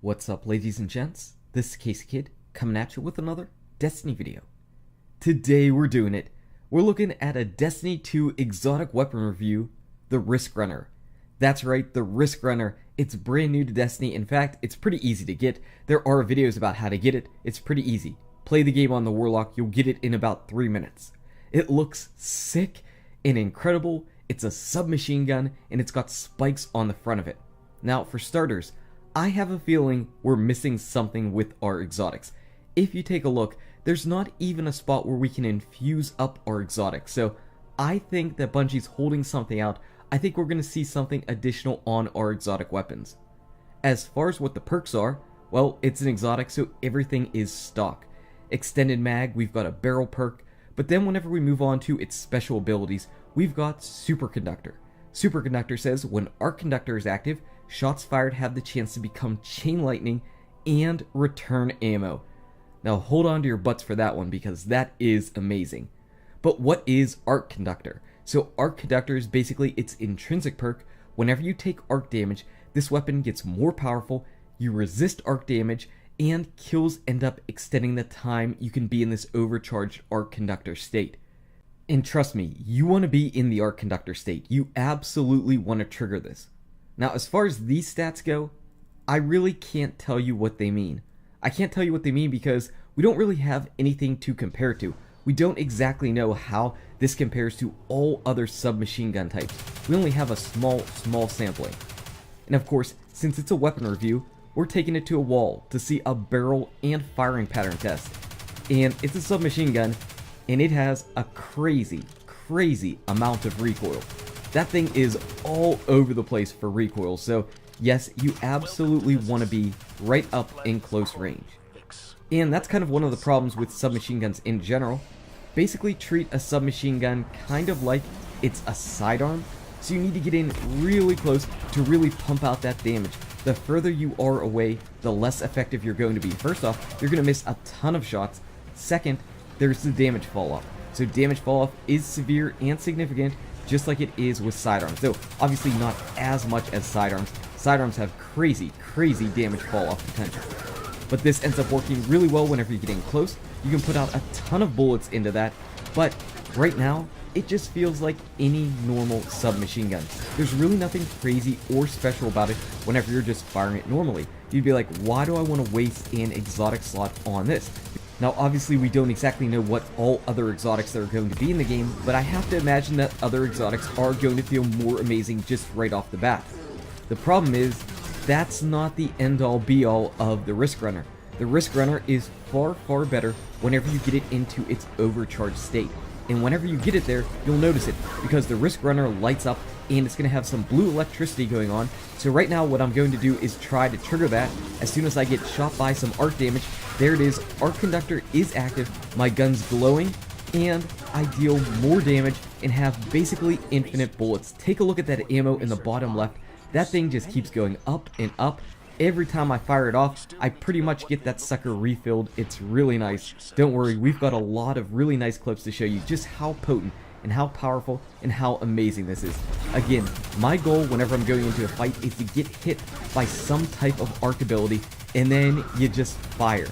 What's up, ladies and gents? This is KSigKid coming at you with another Destiny video. Today we're doing it. We're looking at a Destiny 2 exotic weapon review, the RiskRunner. That's right, the RiskRunner. It's brand new to Destiny. In fact, it's pretty easy to get. There are videos about how to get it. It's pretty easy. Play the game on the warlock, you'll get it in about 3 minutes. It looks sick and incredible. It's a submachine gun and it's got spikes on the front of it. Now, for starters, I have a feeling we're missing something with our exotics. If you take a look, there's not even a spot where we can infuse up our exotics. So I think that Bungie's holding something out. I think we're going to see something additional on our exotic weapons. As far as what the perks are, well, it's an exotic, so everything is stock. Extended mag, we've got a barrel perk, but then whenever we move on to its special abilities, we've got Superconductor. Superconductor says when Arc Conductor is active, shots fired have the chance to become chain lightning and return ammo. Now hold on to your butts for that one because that is amazing. But what is Arc Conductor? So Arc Conductor is basically its intrinsic perk. Whenever you take arc damage, this weapon gets more powerful, you resist arc damage, and kills end up extending the time you can be in this overcharged Arc Conductor state. And trust me, you want to be in the Arc Conductor state. You absolutely want to trigger this. Now, as far as these stats go, I really can't tell you what they mean. I can't tell you what they mean because we don't really have anything to compare to. We don't exactly know how this compares to all other submachine gun types. We only have a small sampling. And of course, since it's a weapon review, we're taking it to a wall to see a barrel and firing pattern test. And it's a submachine gun, and it has a crazy amount of recoil. That thing is all over the place for recoil, so yes, you absolutely want to be right up in close range. And that's kind of one of the problems with submachine guns in general. Basically treat a submachine gun kind of like it's a sidearm, so you need to get in really close to really pump out that damage. The further you are away, the less effective you're going to be. First off, you're going to miss a ton of shots. Second, there's the damage fall off. So damage fall off is severe and significant, just like it is with sidearms. Though obviously not as much as sidearms. Sidearms have crazy damage fall off potential. But this ends up working really well whenever you get in close. You can put out a ton of bullets into that, but right now, it just feels like any normal submachine gun. There's really nothing crazy or special about it whenever you're just firing it normally. You'd be like, why do I want to waste an exotic slot on this? Now obviously we don't exactly know what all other exotics that are going to be in the game, but I have to imagine that other exotics are going to feel more amazing just right off the bat. The problem is, that's not the end-all be-all of the RiskRunner. The RiskRunner is far better whenever you get it into its overcharged state. And whenever you get it there, you'll notice it, because the RiskRunner lights up and it's going to have some blue electricity going on. So right now what I'm going to do is try to trigger that. As soon as I get shot by some arc damage, there it is, Arc Conductor is active, my gun's glowing, and I deal more damage and have basically infinite bullets. Take a look at that ammo in the bottom left. That thing just keeps going up and up. Every time I fire it off, I pretty much get that sucker refilled. It's really nice. Don't worry, we've got a lot of really nice clips to show you just how potent and how powerful and how amazing this is. Again, my goal whenever I'm going into a fight is to get hit by some type of arc ability, and then you just fire.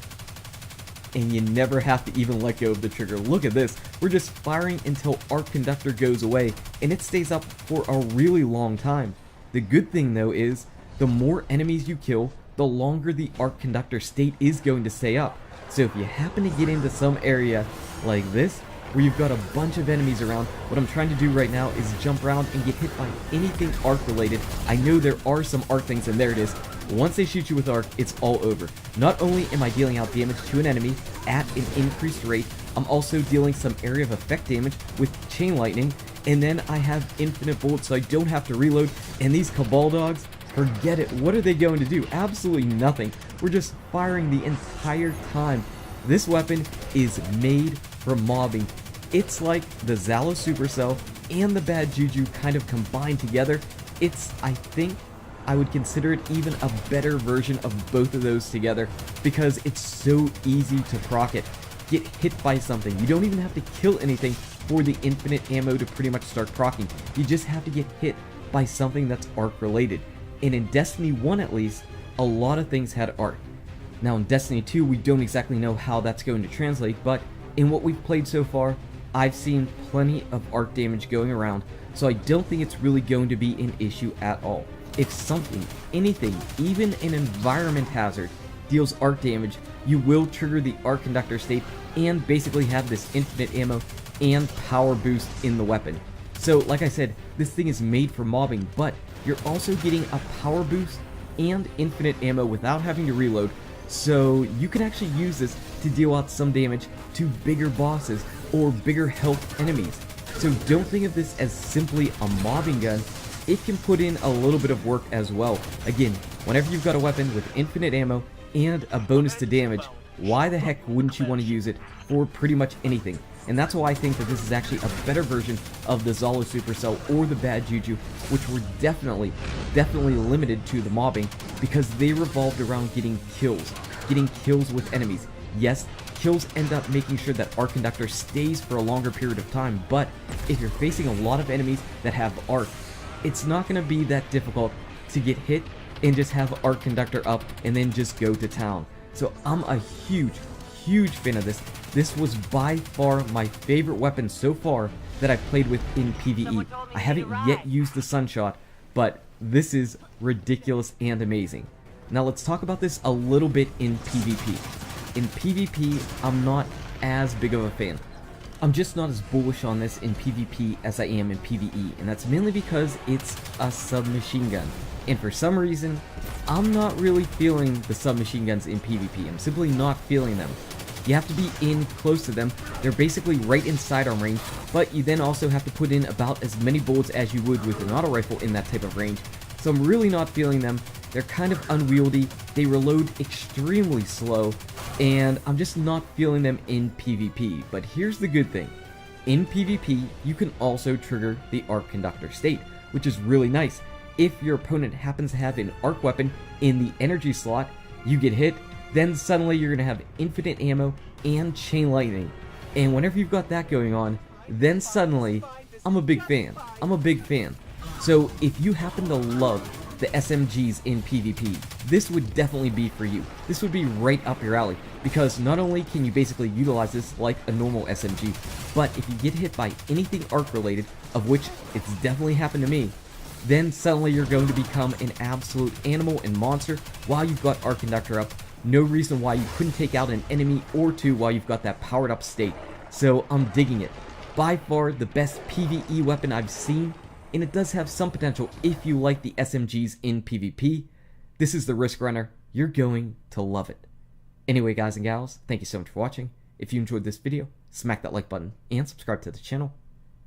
And you never have to even let go of the trigger. Look at this. We're just firing until Arc Conductor goes away, and it stays up for a really long time. The good thing though is, the more enemies you kill, the longer the Arc Conductor state is going to stay up. So if you happen to get into some area like this, where you've got a bunch of enemies around, what I'm trying to do right now is jump around and get hit by anything arc related. I know there are some arc things, and there it is. Once they shoot you with arc, it's all over. Not only am I dealing out damage to an enemy at an increased rate, I'm also dealing some area of effect damage with chain lightning, and then I have infinite bullets so I don't have to reload. And these Cabal dogs, forget it. What are they going to do? Absolutely nothing. We're just firing the entire time. This weapon is made for mobbing. It's like the Zalo Supercell and the Bad Juju kind of combined together. It's, I think, I would consider it even a better version of both of those together because it's so easy to proc it. Get hit by something. You don't even have to kill anything for the infinite ammo to pretty much start proccing. You just have to get hit by something that's arc related. And in Destiny 1 at least, a lot of things had art. Now in Destiny 2 we don't exactly know how that's going to translate, but in what we've played so far, I've seen plenty of art damage going around, so I don't think it's really going to be an issue at all. If something, anything, even an environment hazard deals art damage, you will trigger the art conductor state and basically have this infinite ammo and power boost in the weapon. So like I said, this thing is made for mobbing, but you're also getting a power boost and infinite ammo without having to reload, so you can actually use this to deal out some damage to bigger bosses or bigger health enemies. So don't think of this as simply a mobbing gun. It can put in a little bit of work as well. Again, whenever you've got a weapon with infinite ammo and a bonus to damage, why the heck wouldn't you want to use it for pretty much anything? And that's why I think that this is actually a better version of the Zalo Supercell or the Bad Juju, which were definitely limited to the mobbing because they revolved around getting kills with enemies. Yes, kills end up making sure that Arc Conductor stays for a longer period of time, but if you're facing a lot of enemies that have Arc, it's not going to be that difficult to get hit and just have Arc Conductor up and then just go to town. So I'm a huge fan of this. This was by far my favorite weapon so far that I've played with in PvE. I haven't yet used the Sunshot, but this is ridiculous and amazing. Now let's talk about this a little bit in PvP. In PvP, I'm not as big of a fan. I'm just not as bullish on this in PvP as I am in PvE, and that's mainly because it's a submachine gun. And for some reason, I'm not really feeling the submachine guns in PvP. I'm simply not feeling them. You have to be in close to them. They're basically right in sidearm range, but you then also have to put in about as many bullets as you would with an auto rifle in that type of range. So I'm really not feeling them. They're kind of unwieldy, they reload extremely slow, and I'm just not feeling them in PvP. But here's the good thing. In PvP, you can also trigger the Arc Conductor state, which is really nice. If your opponent happens to have an arc weapon in the energy slot, you get hit, then suddenly you're going to have infinite ammo and chain lightning. And whenever you've got that going on, then suddenly, I'm a big fan. So if you happen to love the SMGs in PvP, this would definitely be for you. This would be right up your alley, because not only can you basically utilize this like a normal SMG, but if you get hit by anything arc related, of which it's definitely happened to me, then suddenly you're going to become an absolute animal and monster while you've got Arc Conductor up. No reason why you couldn't take out an enemy or two while you've got that powered up state. So I'm digging it. By far the best PvE weapon I've seen, and it does have some potential if you like the SMGs in PvP. This is the RiskRunner. You're going to love it. Anyway, guys and gals, thank you so much for watching. If you enjoyed this video, smack that like button and subscribe to the channel.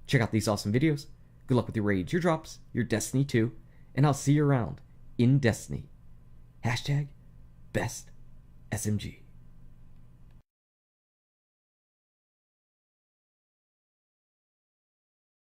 Check out these awesome videos. Good luck with your raids, your drops, your Destiny 2, and I'll see you around in Destiny. #BestSMG.